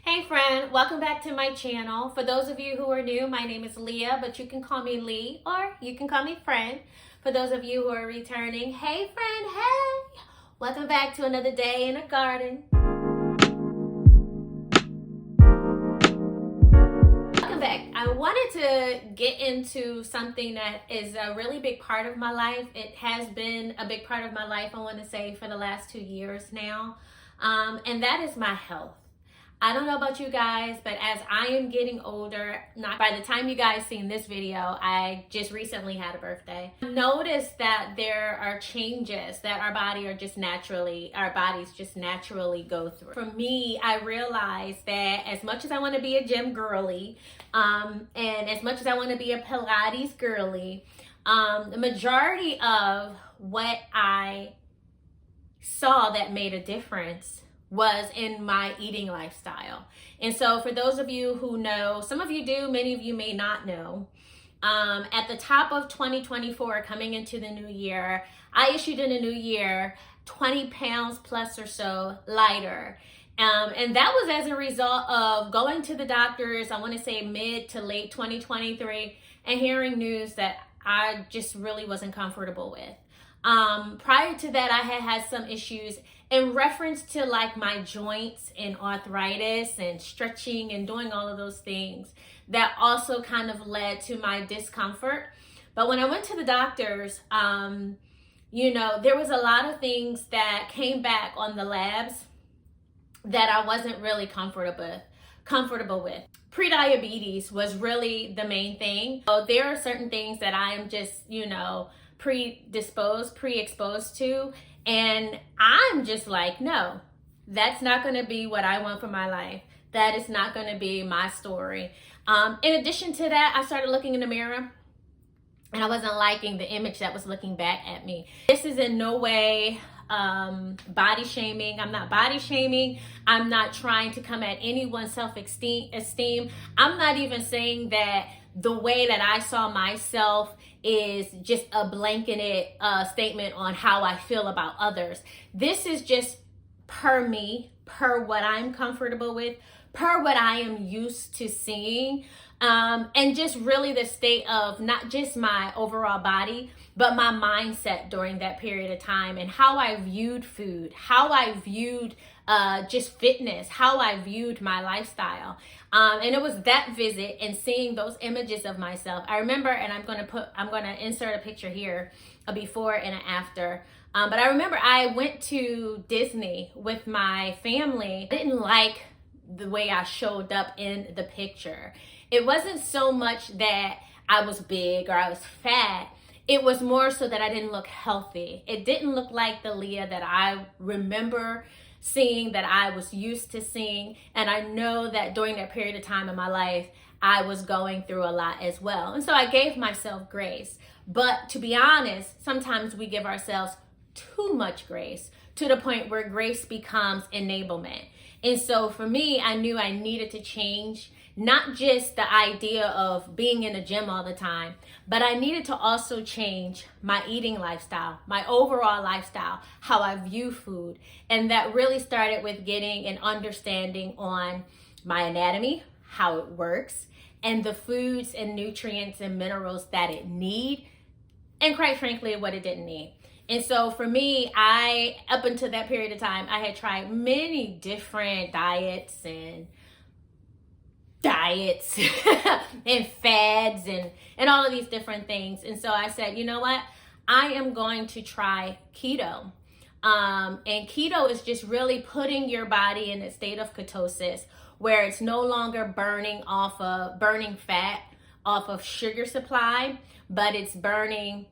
Hey friend, welcome back to my channel. For those of you who are new, my name is Leah, but you can call me Lee or you can call me friend. For those of you who are returning, hey friend, hey! Welcome back to another day in the garden. Welcome back. I wanted to get into something that is a really big part of my life. It has been a big part of my life, I want to say, for the last 2 years now, and that is my health. I don't know about you guys, but as I am getting older, not by the time you guys seen this video, I just recently had a birthday. Notice that there are changes that our bodies just naturally go through. For me, I realized that as much as I want to be a gym girly, and as much as I want to be a Pilates girly, the majority of what I saw that made a difference was in my eating lifestyle. And so for those of you who know, some of you do, many of you may not know, at the top of 2024, coming into the new year, I issued in the new year 20 pounds plus or so lighter. And that was as a result of going to the doctors, I want to say mid to late 2023, and hearing news that I just really wasn't comfortable with. Prior to that, I had some issues in reference to like my joints and arthritis and stretching and doing all of those things that also kind of led to my discomfort. But when I went to the doctors, there was a lot of things that came back on the labs that I wasn't really comfortable with. Pre-diabetes was really the main thing. So there are certain things that I am just, pre-exposed to, and I'm just like, no, that's not going to be what I want for my life. That is not going to be my story. In addition to that, I started looking in the mirror and I wasn't liking the image that was looking back at me. This is in no way body shaming. I'm not body shaming. I'm not trying to come at anyone's self-esteem. I'm not even saying that the way that I saw myself is just a blanketed statement on how I feel about others. This is just per me, per what I'm comfortable with, per what I am used to seeing, and just really the state of not just my overall body, but my mindset during that period of time and how I viewed food, how I viewed just fitness, how I viewed my lifestyle. And it was that visit and seeing those images of myself. I remember, and I'm going to insert a picture here, a before and an after. But I remember I went to Disney with my family. I didn't like the way I showed up in the picture. It wasn't so much that I was big or I was fat. It was more so that I didn't look healthy. It didn't look like the Leah that I remember seeing, that I was used to seeing. And I know that during that period of time in my life, I was going through a lot as well. And so I gave myself grace. But to be honest, sometimes we give ourselves too much grace to the point where grace becomes enablement. And so for me, I knew I needed to change not just the idea of being in the gym all the time, but I needed to also change my eating lifestyle, my overall lifestyle, how I view food. And that really started with getting an understanding on my anatomy, how it works, and the foods and nutrients and minerals that it needs, and quite frankly, what it didn't need. And so for me, up until that period of time, I had tried many different diets and fads and all of these different things. And so I said, you know what? I am going to try keto. And keto is just really putting your body in a state of ketosis where it's no longer burning fat off of sugar supply, but it's burning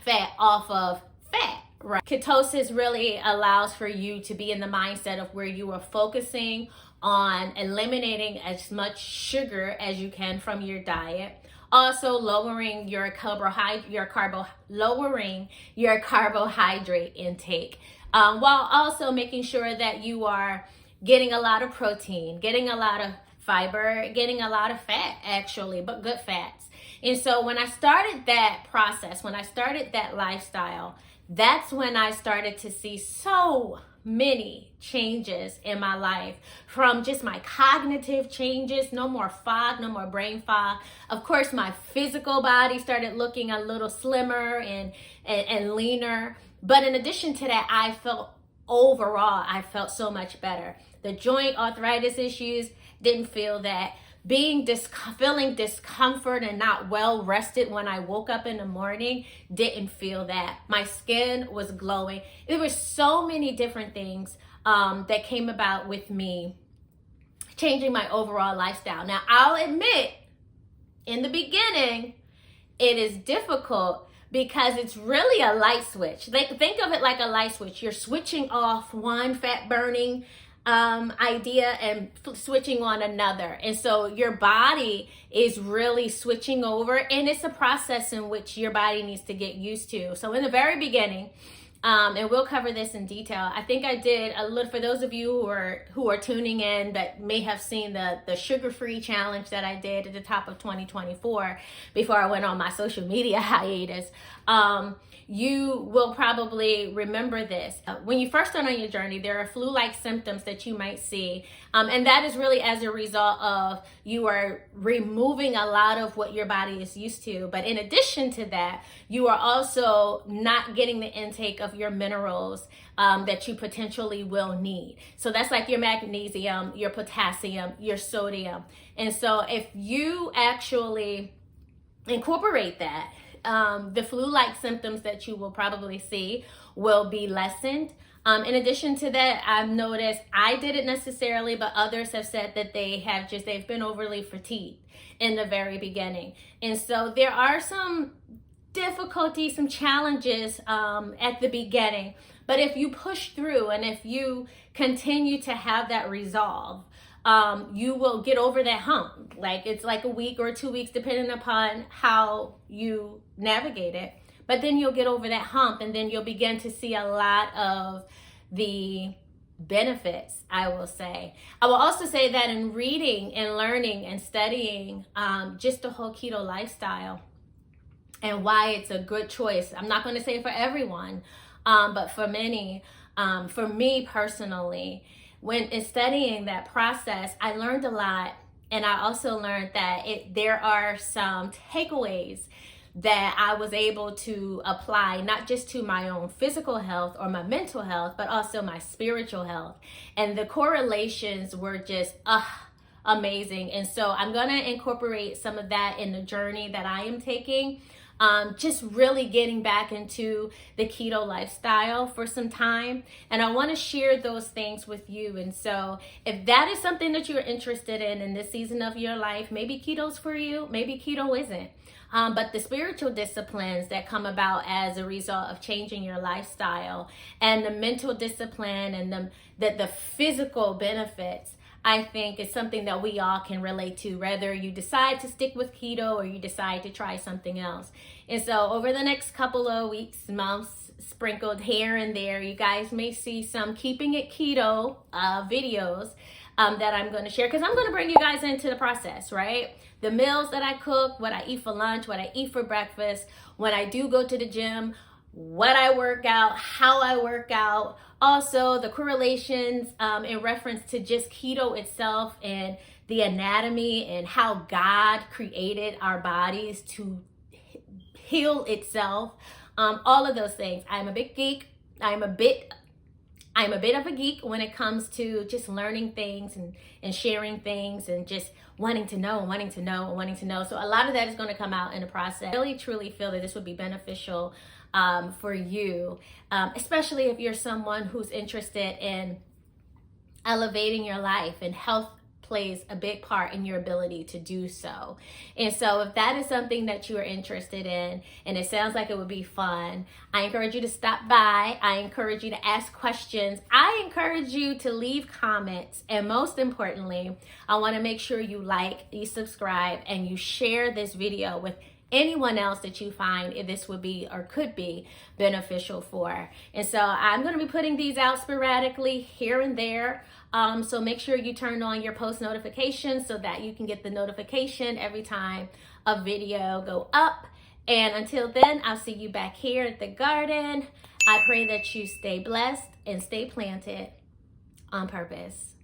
fat off of fat. Right. Ketosis really allows for you to be in the mindset of where you are focusing on eliminating as much sugar as you can from your diet, also lowering your carbohydrate intake, while also making sure that you are getting a lot of protein, getting a lot of fiber, getting a lot of fat actually, but good fats. And so when I started that process, when I started that lifestyle, that's when I started to see so many changes in my life, from just my cognitive changes, no more fog, no more brain fog. Of course, my physical body started looking a little slimmer and leaner. But in addition to that, I felt so much better. The joint arthritis issues, didn't feel that. Feeling discomfort and not well rested when I woke up in the morning, didn't feel that. My skin was glowing. There were so many different things that came about with me changing my overall lifestyle. Now, I'll admit, in the beginning, it is difficult because it's really a light switch. Think of it like a light switch. You're switching off one fat burning idea and switching on another. And so your body is really switching over, and it's a process in which your body needs to get used to. So in the very beginning, and we'll cover this in detail, I think I did a little, for those of you who are tuning in that may have seen the sugar-free challenge that I did at the top of 2024 before I went on my social media hiatus. You will probably remember this. When you first start on your journey, there are flu-like symptoms that you might see. And that is really as a result of you are removing a lot of what your body is used to. But in addition to that, you are also not getting the intake of your minerals that you potentially will need. So that's like your magnesium, your potassium, your sodium. And so if you actually incorporate that, the flu-like symptoms that you will probably see will be lessened. In addition to that, I've noticed, I didn't necessarily, but others have said that they've been overly fatigued in the very beginning. And so there are some difficulties, some challenges at the beginning. But if you push through and if you continue to have that resolve, you will get over that hump. Like, it's like a week or 2 weeks, depending upon how you navigate it. But then you'll get over that hump, and then you'll begin to see a lot of the benefits, I will say. I will also say that in reading and learning and studying just the whole keto lifestyle and why it's a good choice. I'm not going to say for everyone, but for many, for me personally, when studying that process, I learned a lot. And I also learned that there are some takeaways that I was able to apply, not just to my own physical health or my mental health, but also my spiritual health. And the correlations were just amazing. And so I'm going to incorporate some of that in the journey that I am taking. Just really getting back into the keto lifestyle for some time. And I want to share those things with you. And so if that is something that you're interested in this season of your life, maybe keto's for you, maybe keto isn't. But the spiritual disciplines that come about as a result of changing your lifestyle, and the mental discipline and the physical benefits, I think is something that we all can relate to, whether you decide to stick with keto or you decide to try something else. And so over the next couple of weeks, months, sprinkled here and there, you guys may see some keeping it keto videos that I'm going to share, because I'm going to bring you guys into the process, right? The meals that I cook, what I eat for lunch, what I eat for breakfast, when I do go to the gym, what I work out, how I work out, also the correlations in reference to just keto itself and the anatomy and how God created our bodies to heal itself. All of those things. I'm a big geek. I'm a bit of a geek when it comes to just learning things and sharing things and just wanting to know. So a lot of that is going to come out in the process. I really, truly feel that this would be beneficial for you, especially if you're someone who's interested in elevating your life, and health plays a big part in your ability to do so. And so if that is something that you are interested in, and it sounds like it would be fun, I encourage you to stop by. I encourage you to ask questions. I encourage you to leave comments. And most importantly, I want to make sure you like, you subscribe, and you share this video with anyone else that you find if this would be or could be beneficial for. And so I'm going to be putting these out sporadically here and there. So make sure you turn on your post notifications so that you can get the notification every time a video go up. And until then, I'll see you back here at the garden. I pray that you stay blessed and stay planted on purpose.